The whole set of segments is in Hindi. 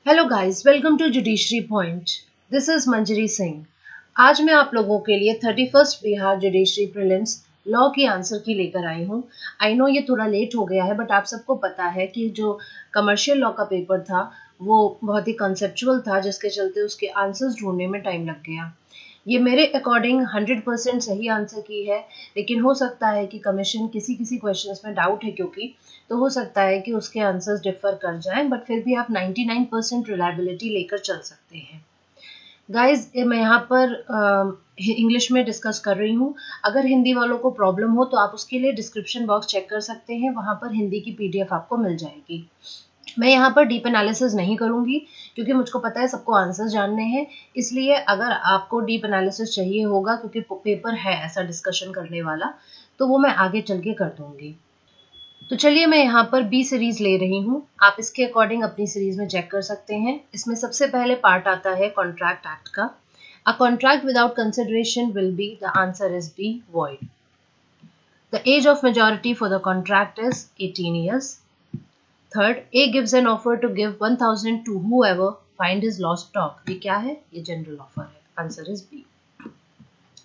Hello guys, welcome to judiciary point. This is Manjari Singh. आज मैं आप लोगों के लिए 31st Bihar judiciary prelims law की आंसर की लेकर आई हूँ। आई नो ये थोड़ा लेट हो गया है, बट आप सबको पता है कि जो कमर्शियल लॉ का पेपर था वो बहुत ही कंसेप्चुअल था, जिसके चलते उसके आंसर्स ढूंढने में टाइम लग गया। ये मेरे अकॉर्डिंग 100% सही आंसर की है, लेकिन हो सकता है कि कमीशन किसी किसी क्वेश्चंस में डाउट है, क्योंकि तो हो सकता है कि उसके आंसर्स डिफर कर जाएं, बट फिर भी आप 99% रिलायबिलिटी लेकर चल सकते हैं। गाइज, मैं यहाँ पर इंग्लिश में डिस्कस कर रही हूँ। अगर हिंदी वालों को प्रॉब्लम हो तो आप उसके लिए डिस्क्रिप्शन बॉक्स चेक कर सकते हैं, वहाँ पर हिंदी की पीडीएफ आपको मिल जाएगी। मैं यहाँ पर डीप एनालिसिस नहीं करूँगी, क्योंकि मुझको पता है सबको आंसर्स जानने हैं। इसलिए अगर आपको डीप एनालिसिस चाहिए होगा, क्योंकि पेपर है ऐसा डिस्कशन करने वाला, तो वो मैं आगे चल के कर दूँगी। तो चलिए, मैं यहाँ पर बी सीरीज ले रही हूँ। आप इसके अकॉर्डिंग अपनी सीरीज में चेक कर सकते हैं। इसमें सबसे पहले पार्ट आता है कॉन्ट्रैक्ट एक्ट का। A contract without consideration will be, the answer is B, void. The age of majority for the contract is 18 years. Third, A gives an offer to give 1000 to whoever find his lost dog. ये क्या है? ये general offer है. Answer is B.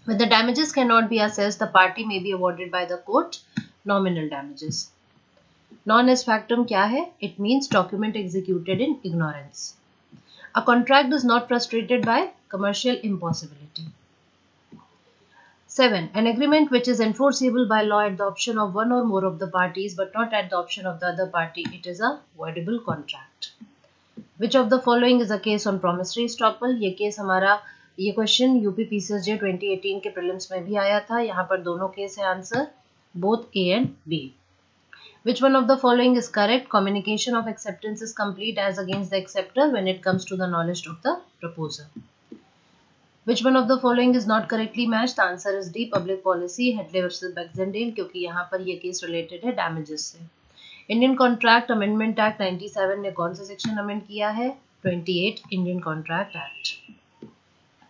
When the damages cannot be assessed, the party may be awarded by the court nominal damages. Non est factum क्या है? It means document executed in ignorance. A contract is not frustrated by commercial impossibility. 7. An agreement which is enforceable by law at the option of one or more of the parties but not at the option of the other party, it is a voidable contract. Which of the following is a case on promissory estoppel? ये केस हमारा, ये क्वेश्चन यूपी पीसीएसजे 2018 के प्रीलिम्स में भी आया था। यहाँ पर दोनों केस है answer, both A and B. Which one of the following is correct? Communication of acceptance is complete as against the acceptor when it comes to the knowledge of the proposer. Which one of the following is not correctly matched? The answer is D, public policy, Headley versus Baxendale, क्योंकि यहाँ पर ये केस रिलेटेड है डैमेजेस से। इंडियन कॉन्ट्रैक्ट अमेंडमेंट एक्ट 97 ने कौन सा सेक्शन अमेंड किया है? 28 Indian contract act.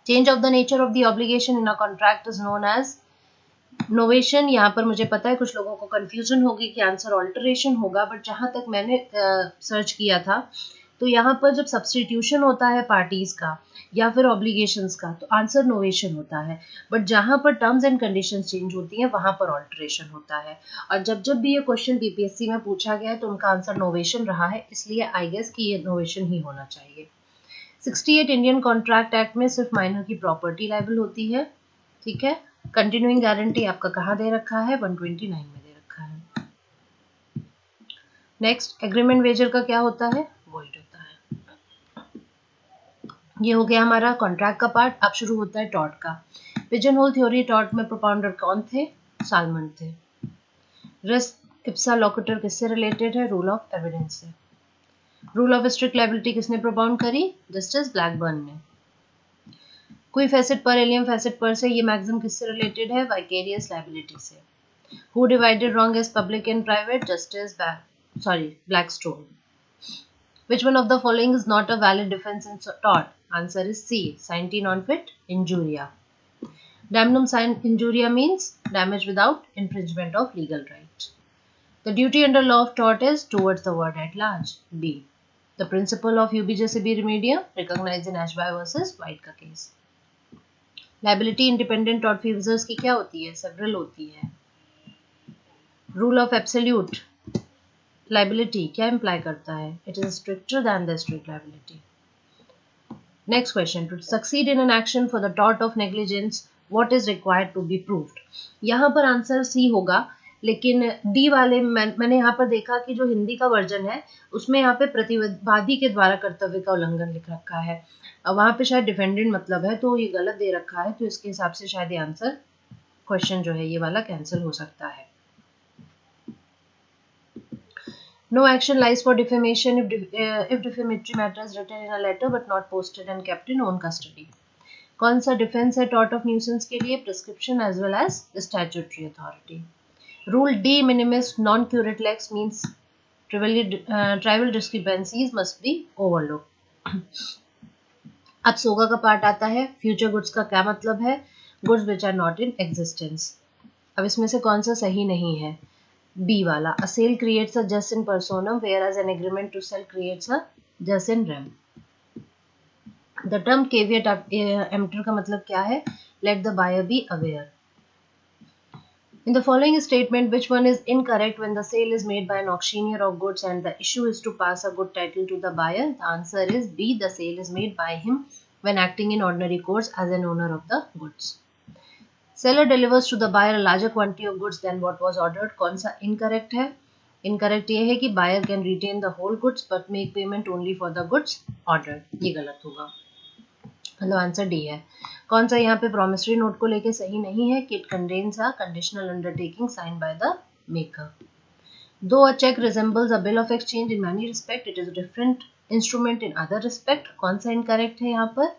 Change of the nature of the obligation in a contract is known as novation. यहाँ पर मुझे पता है कुछ लोगों को कंफ्यूजन होगी कि आंसर ऑल्टरेशन होगा, बट जहाँ तक मैंने सर्च किया था, तो यहाँ पर जब सब्सटीट्यूशन होता है पार्टीज का या फिर ऑब्लिगेशंस का, तो आंसर नोवेशन होता है। बट जहाँ पर टर्म्स एंड कंडीशंस चेंज होती हैं, वहाँ पर ऑल्टरेशन होता है। और जब जब भी ये क्वेश्चन बीपीएससी में पूछा गया है, तो उनका आंसर नोवेशन रहा है, इसलिए आई गेस कि ये नोवेशन ही होना चाहिए। 68 इंडियन कॉन्ट्रैक्ट एक्ट में सिर्फ माइनर की प्रॉपर्टी लायबल होती है, ठीक है। कंटिन्यूइंग गारंटी आपका कहाँ दे रखा है? 129 में दे रखा है। नेक्स्ट, एग्रीमेंट वेजर का क्या होता है? वॉइड होता है। ये हो गया हमारा कॉन्ट्रैक्ट का पार्ट। अब शुरू होता है टॉर्ट का। पिजन होल थ्योरी टॉर्ट में प्रोपाउंडर कौन थे? सालमन थे। रेस इप्सा लोकेटर किससे रिलेटेड है? रूल ऑफ एविडेंस से। रूल ऑफ स्ट्रिक्ट लायबिलिटी किसने प्रोपाउंड करी? जस्टिस ब्लैकबर्न ने। कोई फैसेट पर एलियम फैसेट पर से, ये मैक्सिम किससे रिलेटेड है? वाइकेरियस लायबिलिटी से। Who divided wrong as public and private? Justice Blackstone. Which one of the following is not a valid defense in tort? Answer is C, scienti non fit injuria. Damnum sine injuria means damage without infringement of legal right. The duty under law of tort is towards the word at large. B. The principle of ubi jacebe remedium recognized in Ashby versus White का case. Liability independent tortfeasors की क्या होती है? Several होती है। रूल ऑफ एब्सोल्यूट लायबिलिटी क्या इंप्लाई करता है? It is stricter than the strict liability. Next question, to succeed in an action for the tort of negligence what is required to be proved? यहाँ पर आंसर सी होगा, लेकिन डी वाले मैंने यहाँ पर देखा कि जो हिंदी का वर्जन है उसमें यहाँ पे प्रतिवादी के द्वारा कर्तव्य का उल्लंघन लिख रखा है, वहाँ पे शायद डिफेंडेंट मतलब है, तो ये गलत दे रखा है, तो इसके हिसाब से शायद ये आंसर क्वेश्चन जो है ये वाला कैंसिल हो सकता है। No action lies for defamation if defamatory matter is written in a letter but not posted and kept in own custody. कौन सा डिफेंस है टॉर्ट ऑफ न्यूसेंस के लिए? Prescription as well as statutory authority. Rule de minimis non curat lex means trivial discrepancies must be overlook. अब सोगा का पार्ट आता है। फ्यूचर गुड्स का क्या मतलब है? Goods which are not in existence. अब इसमें से कौन सा सही नहीं है? B वाला, a sale creates a jus in personam whereas an agreement to sell creates a jus in rem. The term caveat emptor का मतलब क्या है? Let the buyer be aware. In the following statement, which one is incorrect when the sale is made by an auctioneer of goods and the issue is to pass a good title to the buyer? The answer is B. The sale is made by him when acting in ordinary course as an owner of the goods. Seller delivers to the buyer a larger quantity of goods than what was ordered. कौन सा incorrect है? Incorrect ये है कि buyer can retain the whole goods but make payment only for the goods ordered. ये गलत होगा. मतलब आंसर डी है. कौन सा यहाँ पे प्रोमिसरी नोट को लेके सही नहीं है कि it contains a conditional undertaking sign by the maker. Though a cheque resembles a bill of exchange in many respect, it is different instrument in other respect. कौन सा इनकरेक्ट है यहाँ पर?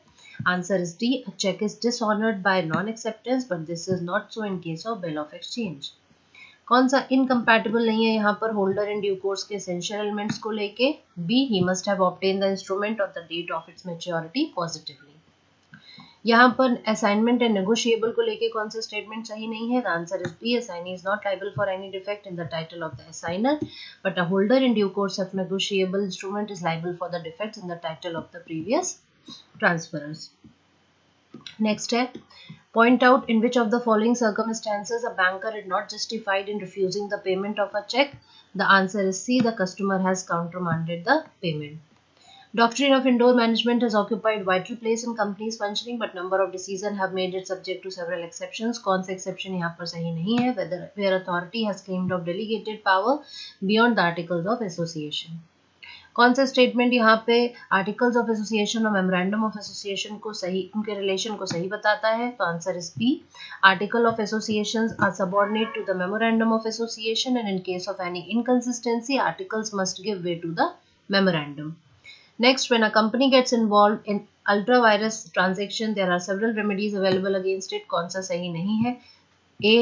Answer is D. A cheque is dishonoured by non acceptance but this is not so in case of bill of exchange. कौन सा इनकम्पैटिबल नहीं है यहाँ पर होल्डर इन ड्यू कोर्स के एसेंशियल एलिमेंट्स को लेके? B. He must have obtain the instrument of the date of its maturity positively. यहाँ पर असाइनमेंट एंड नेगोशिएबल को लेके कौन सा स्टेटमेंट सही नहीं है? The answer is B. Assignee is not liable for any defect in the title of the assignor but a holder in due course of negotiable instrument is liable for the defects in the title of the previous transferors. Next है point out in which of the following circumstances a banker is not justified in refusing the payment of a check. The answer is C. The customer has countermanded the payment. Doctrine of indoor management has occupied vital place in companies functioning, but number of decisions have made it subject to several exceptions. कौन सा exception यहाँ पर सही नहीं है? Where authority has claimed of delegated power beyond the articles of association. कौन सा स्टेटमेंट यहाँ पे आर्टिकल्स ऑफ एसोसिएशन और मेमोरेंडम ऑफ एसोसिएशन को सही, उनके रिलेशन को सही बताता है? तो answer is B. Article of associations are subordinate to the memorandum of association and in case of any inconsistency articles must give way to the memorandum. Next, when a company gets involved in ultra virus transaction, there are several remedies available against it. कौन सा सही नहीं है? A.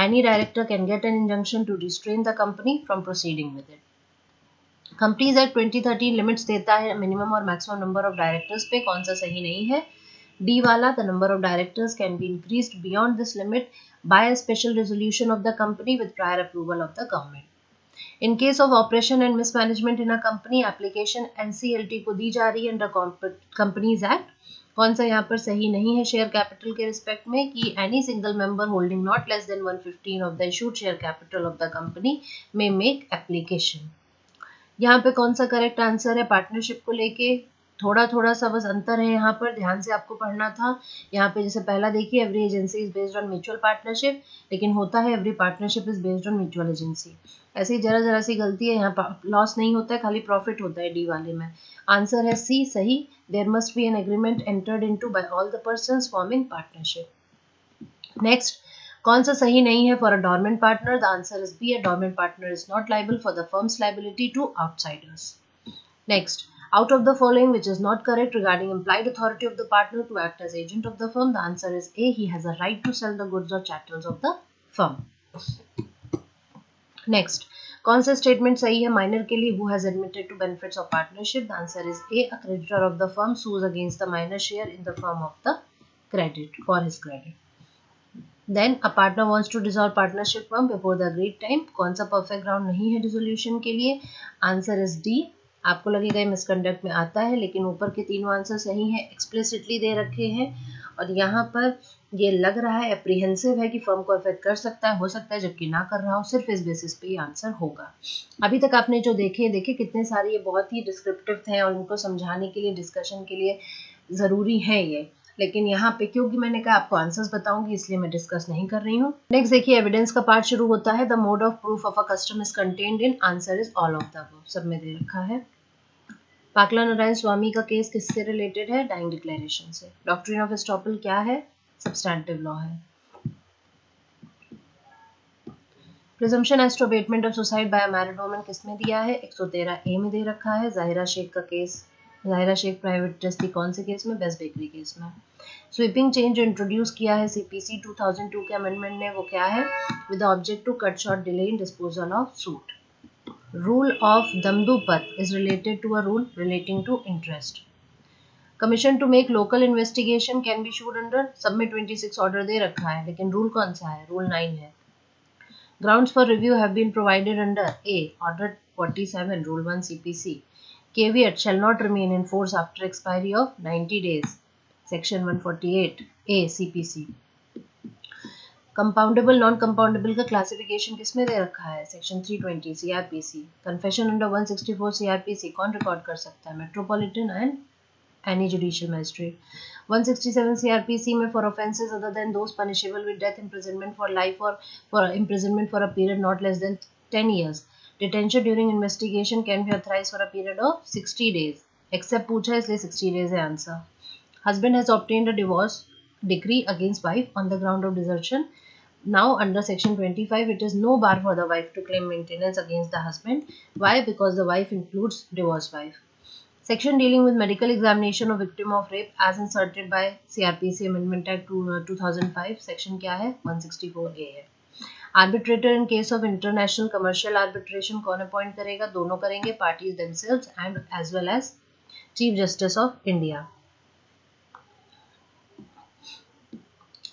Any director can get an injunction to restrain the company from proceeding with it. Companies act 2013 limits देता है मिनिमम और मैक्सिमम नंबर ऑफ डायरेक्टर्स पे. कौन सा सही नहीं है? डी वाला. The number of directors can be increased beyond this limit by a special resolution of the company with prior approval of the government. In case of operation and mismanagement in a company, application NCLT को दी जा रही है अंडर कंपनीज एक्ट. कौन सा यहाँ पर सही नहीं है शेयर कैपिटल के रिस्पेक्ट में कि any single member holding not less then 1/15 of the issued share capital of the company may make application. यहाँ पे कौन सा करेक्ट आंसर है? पार्टनरशिप को लेके थोड़ा थोड़ा सा बस अंतर है, यहाँ पर ध्यान से आपको पढ़ना था. यहाँ पे जैसे पहला देखिए, every agency is based on mutual partnership, लेकिन होता है every partnership is based on mutual agency. ऐसे ही जरा जरा सी गलती है, यहाँ पर लॉस नहीं होता है, खाली प्रॉफिट होता है डी वाले में. आंसर है सी सही. There must be an agreement entered into by all the persons forming partnership. Next, कौन सा सही नहीं है for a dormant partner? The answer is B. A dormant partner is not liable for the firm's liability to outsiders. Next, out of the following which is not correct regarding implied authority of the partner to act as agent of the firm? The answer is A. He has a right to sell the goods or chattels of the firm. Next, कौन सा स्टेटमेंट सही है माइनर के लिए? who has admitted to benefits of partnership? The answer is A. A creditor of the firm sues against the minor share in the firm of the credit for his credit. Then a partner wants to dissolve partnership firm before the agreed time. कौन सा परफेक्ट ग्राउंड नहीं है डिसोल्यूशन के लिए? Answer is D. आपको लगेगा ये मिसकंडक्ट में आता है, लेकिन ऊपर के तीनों आंसर सही है, एक्सप्लिसिटली दे रखे हैं. और यहाँ पर ये लग रहा है एप्रीहेंसिव है कि फर्म को अफेक्ट कर सकता है, हो सकता है, जबकि ना कर रहा हो. सिर्फ इस बेसिस पे ये आंसर होगा. अभी तक आपने जो देखे कितने सारे ये बहुत ही डिस्क्रिप्टिव थे और इनको समझाने के लिए, डिस्कशन के लिए ज़रूरी है ये. लेकिन यहाँ पे क्योंकि मैंने कहा आपको आंसर्स बताऊंगी, इसलिए मैं डिस्कस नहीं कर रही हूँ. नेक्स्ट देखिए, एविडेंस का पार्ट शुरू होता है. The mode of proof of a custom is contained in. Answer is all of the above. सब में दे रखा है. पाकला नारायण स्वामी का केस किससे रिलेटेड है? डाइंग डिक्लेरेशन से. डॉक्ट्रिन ऑफ एस्टॉपल क्या है? सब्सटैंटिव लॉ है. Presumption as to abetment of suicide by a married woman किसमें दिया है? 113 ए में दे रखा है. जाहिरा शेख का केस, जाहिरा शेख प्राइवेट ट्रस्टी कौन से केस में? बेस्ट बेकरी केस में. स्वीपिंग चेंज जो इंट्रोड्यूस किया है सीपीसी 2002 के अमेंडमेंट ने, वो क्या है? With the object to cut short delay in disposal of suit. Rule of Damdupat is related to a rule relating to interest. Commission to make local investigation can be issued under. सब में 26 ऑर्डर दे रखा है, लेकिन रूल कौन सा है? रूल 9 है. Grounds for review have been provided under A. Order 47 Rule 1 CPC. Caveat shall not remain in force after expiry of 90 days. Section 148A CPC. Compoundable non compoundable का क्लासिफिकेशन किसमें दे रखा है? Section 320 CrPC. Confession under 164 CrPC कौन रिकॉर्ड कर सकता है? Metropolitan and any judicial magistrate. 167 CrPC में for offences other than those punishable with death, imprisonment for life और for imprisonment for a period not less than 10 years. Detention during investigation can be authorized for a period of 60 days. Except पूछा है इसलिए 60 days है answer. Husband has obtained a divorce decree against wife on the ground of desertion. Now under section 25 it is no bar for the wife to claim maintenance against the husband. Why? Because the wife includes divorced wife. Section dealing with medical examination of victim of rape as inserted by CRPC Amendment Act 2005. Section क्या है? 164A है. Arbitrator in case of international commercial arbitration कौन अपॉइंट करेगा? दोनों करेंगे, parties themselves and as well as chief justice of India.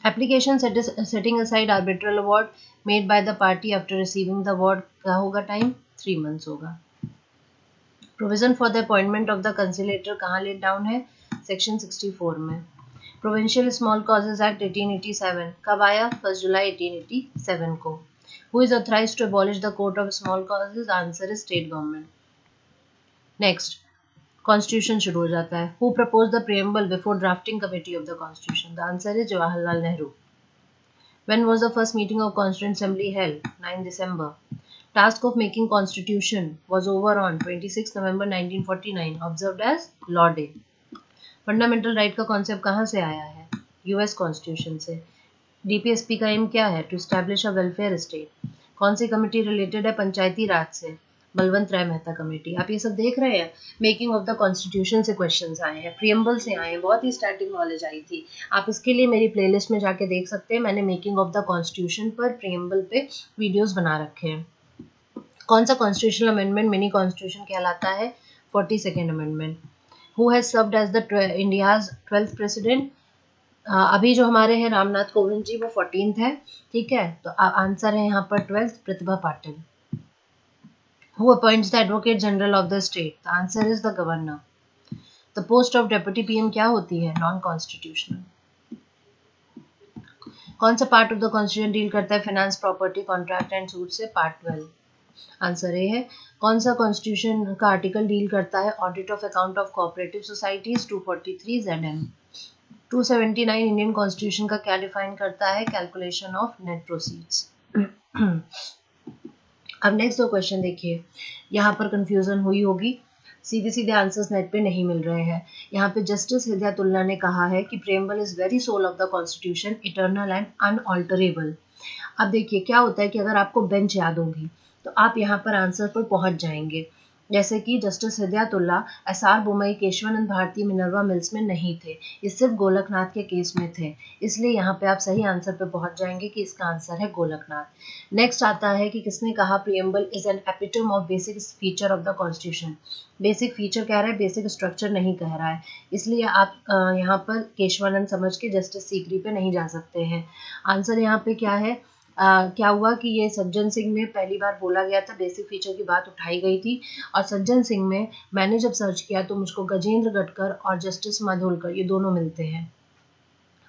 Application setting aside arbitral award made by the party after receiving the award क्या होगा? टाइम 3 months होगा. Provision for the appointment of the conciliator कहाँ लेट डाउन है? सेक्शन 64 में. प्रोविंशियल स्मॉल कॉजेज एक्ट 1887 कब आया? 1 जुलाई 1887 को. Who is authorised to abolish the court of small causes? Answer is state government. Next constitution शुरू हो जाता है. Who propose the preamble before drafting committee of the constitution? The answer is Jawaharlal Nehru. When was the first meeting of constituent assembly held? 9 December. Task of making constitution was over on 26 November 1949 observed as Law Day. Fundamental right का कॉन्सेप्ट कहाँ से आया है? यूएस कॉन्स्टिट्यूशन से. डीपीएसपी का एम क्या है? To establish a welfare state. कौन सी कमेटी रिलेटेड है पंचायती राज से? बलवंत राय मेहता कमेटी. आप ये सब देख रहे हैं, मेकिंग ऑफ द कॉन्स्टिट्यूशन से क्वेश्चंस आए हैं, प्रीएम्बल से आए हैं, बहुत ही स्टैटिक नॉलेज आई थी. आप इसके लिए मेरी प्लेलिस्ट में जाके देख सकते हैं, मैंने मेकिंग ऑफ द कॉन्स्टिट्यूशन पर प्रीएम्बल पे वीडियोस बना रखे हैं. कौन सा कॉन्स्टिट्यूशनल अमेंडमेंट मिनी कॉन्स्टिट्यूशन कहलाता है? 42nd amendment. Who has served as the India's 12th president? अभी जो हमारे हैं रामनाथ कोविंद जी, वो 14th है. ठीक है, तो आंसर है यहाँ पर 12th Pratibha Patil. Who appoints the advocate general of the state? The answer is the governor. The post of deputy PM क्या होती है? Non constitutional. कौन सा part of the constitution deal करता है finance, property, contract and suit से? पार्ट 12. आंसर ए है. कौन सा कॉन्स्टिट्यूशन का आर्टिकल डील करता है audit of account of cooperative societies? 243 ZM. 279 Indian constitution का क्या डिफाइन करता है? Calculation of net proceeds. अब नेक्स्ट दो क्वेश्चन देखिए, यहाँ पर कंफ्यूजन हुई होगी, सीधे सीधे आंसर्स नेट पे नहीं मिल रहे हैं. यहाँ पे जस्टिस हिदायतुल्लाह ने कहा है कि preamble is very soul of the constitution, eternal and unalterable. अब देखिए क्या होता है कि अगर आपको बेंच याद होगी तो आप यहाँ पर आंसर पर पहुंच जाएंगे. जैसे कि justice Hidayatullah SR Bommai, Keshavananda Bharati, Minerva Mills में नहीं थे, ये सिर्फ गोलकनाथ के केस में थे, इसलिए यहाँ पे आप सही आंसर पे पहुंच जाएंगे कि इसका आंसर है गोलकनाथ. नेक्स्ट आता है कि किसने कहा preamble is an epitome of basic feature of the constitution. Basic feature कह रहा है, बेसिक स्ट्रक्चर नहीं कह रहा है, इसलिए आप यहाँ पर केशवानंद समझ के जस्टिस सीकरी पे नहीं जा सकते हैं. आंसर यहाँ पे क्या है? क्या हुआ कि ये सज्जन सिंह में पहली बार बोला गया था, बेसिक फीचर की बात उठाई गई थी, और सज्जन सिंह में मैंने जब सर्च किया तो मुझको गजेंद्र गटकर और जस्टिस माधोलकर ये दोनों मिलते हैं.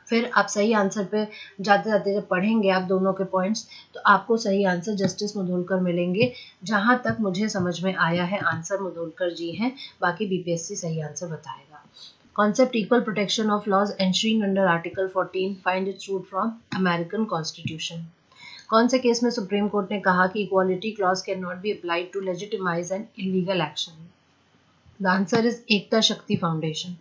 फिर आप सही आंसर पे जाते जाते जब पढ़ेंगे आप दोनों के पॉइंट्स, तो आपको सही आंसर जस्टिस माधोलकर मिलेंगे. जहां तक मुझे समझ में आया है आंसर माधोलकर जी हैं, बाकी बीपीएससी सही आंसर बताएगा. Concept equal protection of laws ensured under article 14 find its root from American constitution. कौन से केस में सुप्रीम कोर्ट ने कहा कि equality clause can not be applied to legitimise an illegal action? The answer is Ekta Shakti foundation.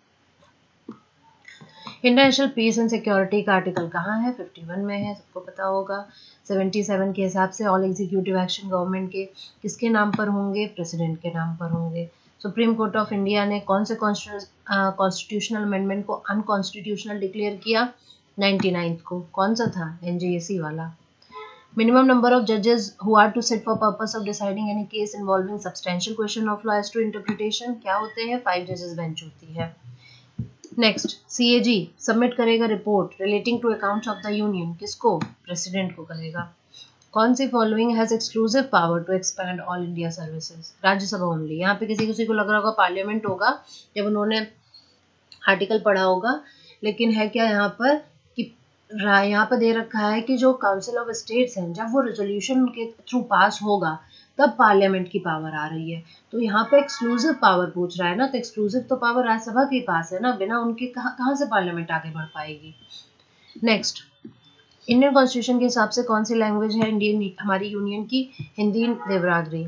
International peace and security का आर्टिकल कहाँ है? 51 में है, सबको पता होगा. 77 के हिसाब से ऑल एग्जीक्यूटिव एक्शन गवर्नमेंट के किसके नाम पर होंगे? प्रेसिडेंट के नाम पर होंगे. सुप्रीम कोर्ट ऑफ इंडिया ने कौन से कॉन्स्टिट्यूशनल अमेंडमेंट को अनकॉन्स्टिट्यूशनल डिक्लेयर किया? 99th को. कौन सा था? एनजेएसी वाला. Minimum number of judges who are to sit for purpose of deciding any case involving substantial question of law as to interpretation क्या होते हैं? 5 judges bench होती है. नेक्स्ट CAG सबमिट करेगा report relating to accounts of the union, किसको? प्रेसिडेंट को करेगा. कौन सी following has exclusive power to expand all India services? Rajya Sabha only. यहाँ पे किसी किसी को लग रहा होगा पार्लियामेंट होगा जब उन्होंने आर्टिकल पढ़ा होगा, लेकिन है क्या यहाँ पर कि यहाँ पर दे रखा है कि जो काउंसिल ऑफ स्टेट्स हैं जब वो रेजोल्यूशन के थ्रू पास होगा तब पार्लियामेंट की पावर आ रही है। तो यहाँ पे एक्सक्लूसिव पावर पूछ रहा है ना, तो एक्सक्लूसिव तो पावर राज्यसभा के पास है ना, बिना उनके कहाँ से पार्लियामेंट आगे बढ़ पाएगी। नेक्स्ट, इंडियन कॉन्स्टिट्यूशन के हिसाब से कौन सी लैंग्वेज है इंडियन हमारी यूनियन की? हिंदी, देवनागरी।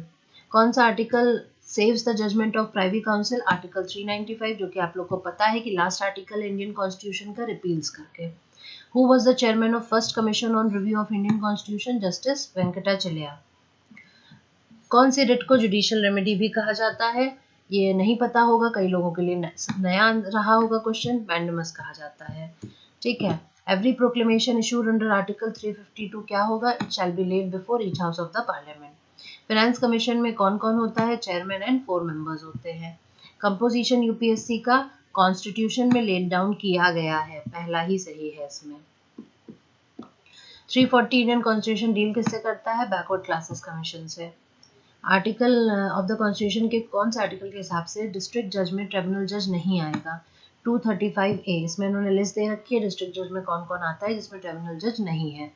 कौन सा article saves the judgment of privy council? Article 395, जो कि आप लोग को पता है कि लास्ट आर्टिकल इंडियन कॉन्स्टिट्यूशन का रिपील्स करके। Who was the chairman of first commission on review of Indian constitution? Justice Venkatachaliah. कौन सी रिट को जुडिशियल रेमेडी भी कहा जाता है? ये नहीं पता होगा, कई लोगों के लिए नया रहा होगा क्वेश्चन। मैंडेमस कहा जाता है। ठीक है। Every proclamation issued under article 352 क्या होगा? It shall be laid before each house of the parliament. Finance commission में कौन कौन होता है? चेयरमैन एंड 4 मेंबर्स होते हैं। कंपोजिशन यूपीएससी का कॉन्स्टिट्यूशन में लेड डाउन किया गया है, पहला ही सही है इसमें। 340 इंडियन कॉन्स्टिट्यूशन डील किससे करता है? बैकवर्ड क्लासेस कमीशन से। आर्टिकल ऑफ द कॉन्स्टिट्यूशन के कौन से आर्टिकल के हिसाब से डिस्ट्रिक्ट जज में ट्रिब्यूनल जज नहीं आएगा? 235A। इसमें इन्होंने लिस्ट दे रखी है डिस्ट्रिक्ट जज में कौन कौन आता है जिसमें ट्रिब्यूनल जज नहीं है।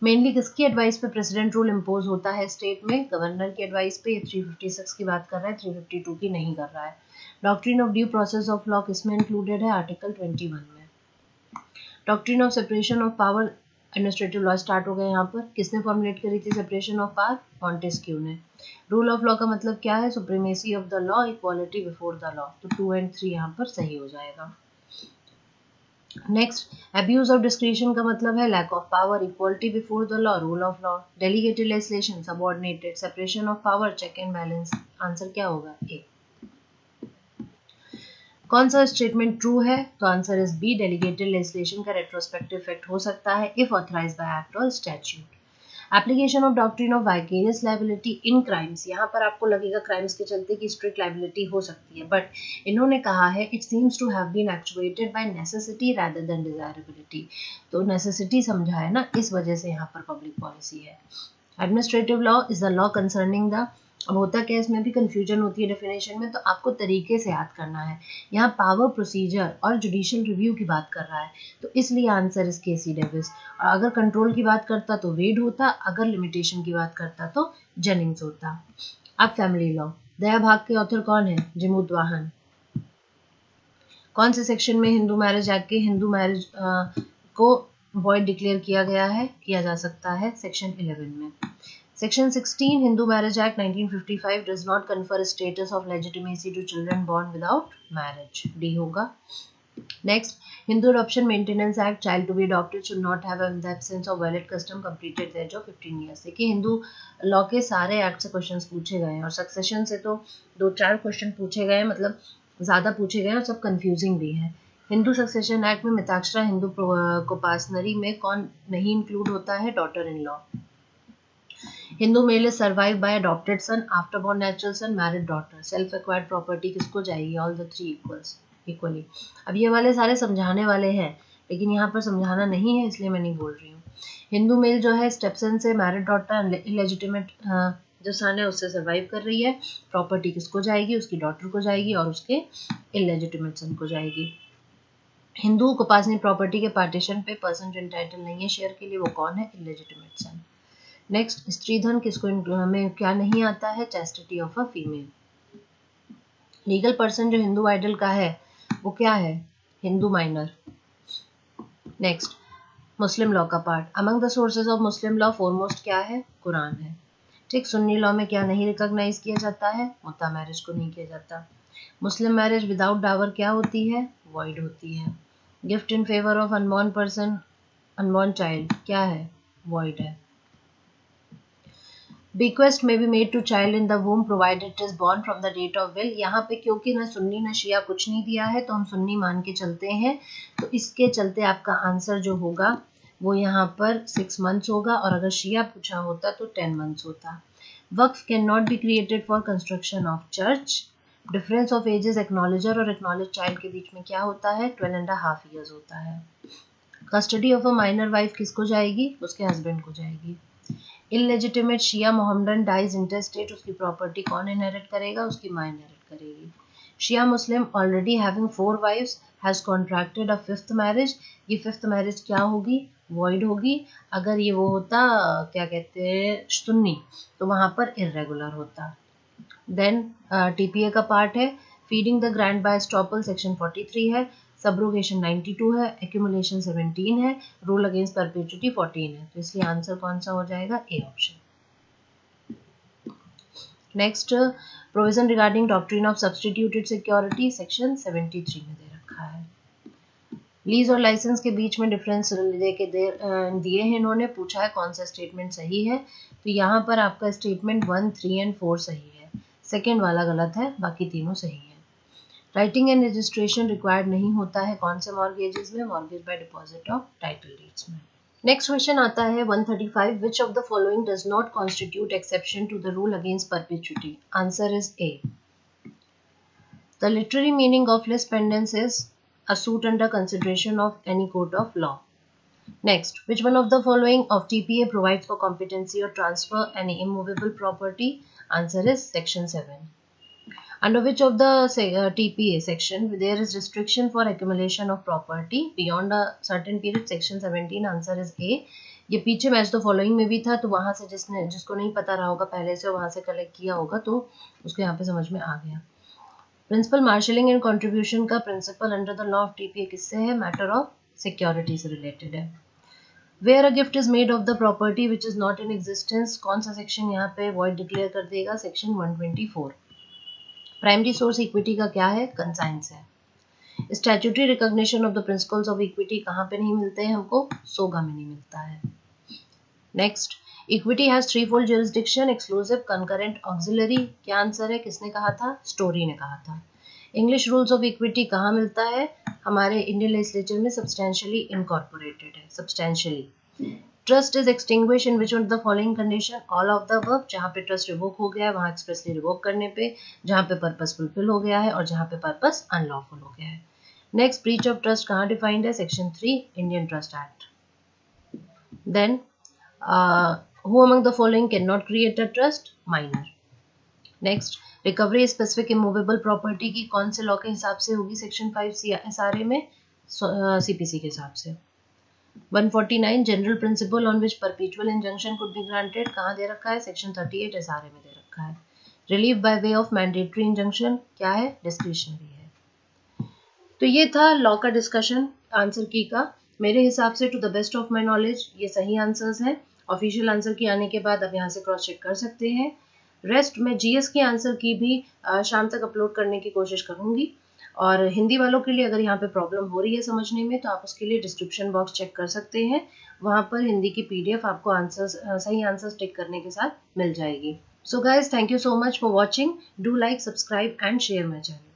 मेनली किसकी एडवाइस पे प्रेसिडेंट रूल इम्पोज होता है स्टेट में? गवर्नर की एडवाइस पे। 356 की बात कर रहा है, 352 की नहीं कर रहा है। Doctrine of due process of law किसमें इंक्लूडेड है? आर्टिकल 21 में। Doctrine of separation of power administrative law start हो गया यहाँ पर। किसने फॉर्मुलेट करी थी सेपरेशन ऑफ पावर? मॉन्टेस्क्यू ने। रूल ऑफ लॉ का मतलब क्या है? Supremacy of the law, equality before the law. तो 2 और 3 यहाँ पर सही हो जाएगा। नेक्स्ट, अब्यूज ऑफ डिस्क्रिशन का मतलब है lack of power, equality before the law, rule of law. Delegated legislation, subordinated, separation of power, check and balance. Answer क्या होगा? ए। कौन सा स्टेटमेंट ट्रू है? तो answer is B. Delegated legislation का रेट्रोस्पेक्टिव इफेक्ट हो सकता है इफ ऑथराइज्ड बाय एक्ट और statute. Application of doctrine of vicarious liability in crimes. यहाँ पर आपको लगेगा क्राइम्स के चलते कि स्ट्रिक्ट लायबिलिटी हो सकती है, बट इन्होंने कहा है it seems to have been actuated by necessity rather than desirability. तो नेसेसिटी समझा है ना, इस वजह से यहाँ पर पब्लिक पॉलिसी है। Administrative law is the law concerning the. अब होता क्या है, इसमें भी कंफ्यूजन होती है डेफिनेशन में, तो आपको तरीके से याद करना है। यहाँ पावर, प्रोसीजर और जुडिशियल रिव्यू की बात कर रहा है, तो इसलिए आंसर इज केसी डेविस। और अगर कंट्रोल की बात करता तो वेड होता, अगर लिमिटेशन की बात करता तो जेनिंग्स होता। अब फैमिली लॉ, दया भाग के ऑथर कौन है? जिमुत वाहन। कौन से सेक्शन में हिंदू मैरिज एक्ट के हिंदू मैरिज को वॉइड डिक्लेयर किया गया है, किया जा सकता है? सेक्शन 11 में। Section 16 Hindu Marriage Act 1955 does not confer status of legitimacy to children born without marriage. D होगा। Next, Hindu Adoption Maintenance Act, child to be adopted should not have in the absence of valid custom completed the age of 15 years। देखिए हिंदू लॉ के सारे एक्ट से क्वेश्चंस पूछे गए हैं और सक्सेशन से तो 2-4 क्वेश्चन पूछे गए हैं, मतलब ज़्यादा पूछे गए हैं और सब कंफ्यूजिंग भी है। हिंदू सक्सेशन एक्ट में मिताक्षरा हिंदू कोपासनरी में कौन नहीं इंक्लूड होता है? Daughter in law. Hindu male is survive by adopted son, after born natural son, married daughter. Self acquired property किसको जाएगी? All the 3 equally. अब ये वाले सारे समझाने वाले हैं, लेकिन यहाँ पर समझाना नहीं है इसलिए मैं नहीं बोल रही हूँ। हिंदू मेल जो है स्टेपसन से मैरिड डॉटर इलेजिटिमेट जो सन है उससे सर्वाइव कर रही है, प्रॉपर्टी किसको जाएगी? उसकी डॉटर को जाएगी और उसके इलेजिटिमेट सन को जाएगी। हिंदू कोपासनी प्रॉपर्टी के पार्टीशन पे पर्सन जो इंटाइटल नहीं है शेयर के लिए वो कौन है? इलेजिटिमेट सन। नेक्स्ट, स्त्रीधन किसको में क्या नहीं आता है? Chastity of a female. Legal person जो हिंदू आइडल का है वो क्या है? Hindu minor. Next, Muslim law का part. Among the sources of Muslim law foremost क्या है? कुरान है। ठीक। सुन्नी लॉ में क्या नहीं रिकॉग्नाइज किया जाता है? मुत्ता मैरिज को नहीं किया जाता। मुस्लिम मैरिज विदाउट डावर क्या होती है? वॉइड होती है। Gift in favour of unborn person, unborn child क्या है? वॉइड है। Bequest may be made to child in the womb provided it is born from the date of will। यहाँ पे क्योंकि ना सुन्नी ना शिया कुछ नहीं दिया है तो हम सुन्नी मान के चलते हैं, तो इसके चलते आपका आंसर जो होगा वो यहाँ पर 6 months होगा, और अगर शिया पूछा होता तो 10 months होता। Waqf can not be created for construction of church. Difference of ages acknowledger और एक्नॉलेज चाइल्ड के बीच में क्या होता है? 12.5 years होता है। Custody of a minor wife किसको जाएगी? उसके हस्बैंड को जाएगी। Illegitimate Shia Mohammedan dies intestate, उसकी प्रॉपर्टी कौन इनहेरिट करेगा? उसकी माँ इनहेरिट करेगी। Shia Muslim already having 4 wifes has contracted a 5th marriage, ये 5th मैरिज क्या होगी? वॉइड होगी। अगर ये वो होता क्या कहते हैं सुन्नी, तो वहां पर इरेगुलर होता। देन टीपीए का पार्ट है, feeding the grant by estoppel section 43 है, सब्रोगेशन 92 है, एक्यूमुलेशन 17 है, रूल अगेंस्ट परपेचुटी 14 है। तो इसलिए आंसर कौन सा हो जाएगा? A option. Next, provision regarding doctrine of substituted security section 73 में दे रखा है। लीज और लाइसेंस के बीच में डिफरेंस दिए हैं इन्होंने, पूछा है कौन सा स्टेटमेंट सही है। तो यहाँ पर आपका स्टेटमेंट 1, 3 एंड 4 सही है, सेकेंड वाला गलत है, बाकी तीनों सही है। राइटिंग एंड रजिस्ट्रेशन रिक्वायर्ड नहीं होता है कौन से मॉर्गेजेस में? Mortgage by deposit of title deeds में। नेक्स्ट क्वेश्चन आता है 135, which of the following does not constitute exception to the rule against perpetuity? Answer is A. The literary meaning of lis pendens is a suit under consideration of any court of law. Next, which one of the following of TPA provides for competency or transfer any immovable property? Answer is section 7. Under which of the TPA section there is restriction for accumulation of property beyond a certain period? Section 17. Answer is A. ये पीछे मैच द फॉलोइंग में भी था, तो वहां से जिसको नहीं पता रहा होगा पहले से, वहां से कलेक्ट किया होगा तो उसको यहाँ पे समझ में आ गया। प्रिंसिपल मार्शलिंग एंड कंट्रीब्यूशन का principle under the law of TPA किससे है? मैटर ऑफ सिक्योरिटी से रिलेटेड है। Where a gift is made of the property which is not in existence, कौन सा सेक्शन यहाँ पे वॉइड डिक्लेयर कर देगा? सेक्शन 124। प्राइमरी सोर्स इक्विटी का क्या है? कंसाइंस है। Statutory recognition of the principles of equity कहाँ पे नहीं मिलते हैं हमको? सोगा में नहीं मिलता है। Next, equity has threefold jurisdiction, exclusive, concurrent, auxiliary. क्या आंसर है? किसने कहा था? स्टोरी ने कहा था। इंग्लिश रूल्स ऑफ इक्विटी कहाँ मिलता है? हमारे इंडियन लेजिस्लेचर में सब्सटेंशियली इनकॉर्पोरेटेड है, substantially. Trust is extinguish in which of the following condition? All of the above. जहाँ पे ट्रस्ट रिवोक हो गया है वहाँ एक्सप्रेसली रिवोक करने पे, जहाँ पे पर्पस फुलफिल हो गया है और जहाँ पे पर्पस अनलॉफुल हो गया है। नेक्स्ट, ब्रीच ऑफ ट्रस्ट कहाँ डिफाइंड है? Section 3 Indian trust act. Then who among the following cannot create a trust? Minor. Next, recovery specific immovable property की कौन से लॉ के हिसाब से होगी? सेक्शन 5 CSRA में, CPC के हिसाब से। 149, general principle on which perpetual injunction could be granted, कहाँ दे रखा है? सेक्शन 38 SRA में दे रखा है। Relieve by way of mandatory injunction क्या है? डिस्क्रिशनरी है। तो ये था लॉ का डिस्कशन आंसर की का। मेरे हिसाब से to the best of my knowledge ये सही आंसर्स हैं। ऑफिशियल आंसर की आने के बाद आप यहाँ से क्रॉस चेक कर सकते हैं। रेस्ट मैं जीएस की आंसर की भी शाम तक अपलोड करने की कोशिश करूँगी। और हिंदी वालों के लिए अगर यहाँ पे प्रॉब्लम हो रही है समझने में तो आप उसके लिए डिस्क्रिप्शन बॉक्स चेक कर सकते हैं, वहाँ पर हिंदी की PDF आपको आंसर्स सही आंसर्स टिक करने के साथ मिल जाएगी। So guys, thank you so much for watching. Do like, subscribe and share my channel.